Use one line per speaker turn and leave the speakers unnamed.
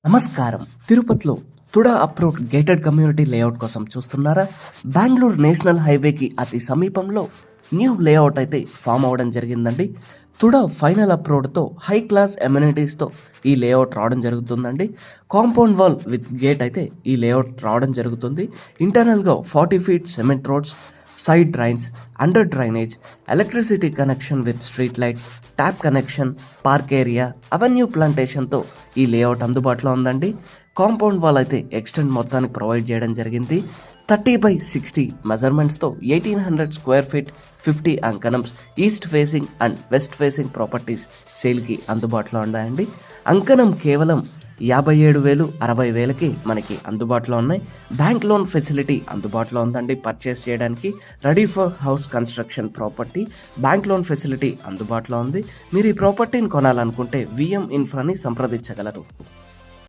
నమస్కారం. తిరుపతిలో TUDA approved gated community layout కోసం చూస్తున్నారా? బెంగళూరు నేషనల్ హైవేకి అతి సమీపంలో న్యూ లేఅవుట్ అయితే ఫామ్ అవ్వడం జరిగిందండి. తుడా ఫైనల్ అప్రోడ్తో హై క్లాస్ ఎమ్యూనిటీస్తో ఈ లేఅవుట్ రావడం జరుగుతుందండి. కాంపౌండ్ వాల్ విత్ గేట్ అయితే ఈ లేఅవుట్ రావడం జరుగుతుంది. ఇంటర్నల్గా 40 feet cement roads, side drains, under drainage, electricity connection with street lights, tap connection, park area, avenue ప్లాంటేషన్తో ఈ లేఅవుట్ అందుబాటులో ఉందండి. కాంపౌండ్ వాల్ అయితే ఎక్స్టెండ్ మొత్తానికి ప్రొవైడ్ చేయడం జరిగింది. 30/60 మెజర్మెంట్స్తో 1800 square feet, 50 అంకణమ్స్, east facing and west facing properties సేల్కి అందుబాటులో ఉన్నాయండి. అంకణం కేవలం 57,000, 60,000కి మనకి అందుబాటులో ఉన్నాయి. బ్యాంక్ లోన్ ఫెసిలిటీ అందుబాటులో ఉందండి. పర్చేస్ చేయడానికి ready for house construction property, bank loan facility అందుబాటులో ఉంది. మీరు ఈ ప్రాపర్టీని కొనాలనుకుంటే విఎం ఇన్ఫ్రాని సంప్రదించగలరు.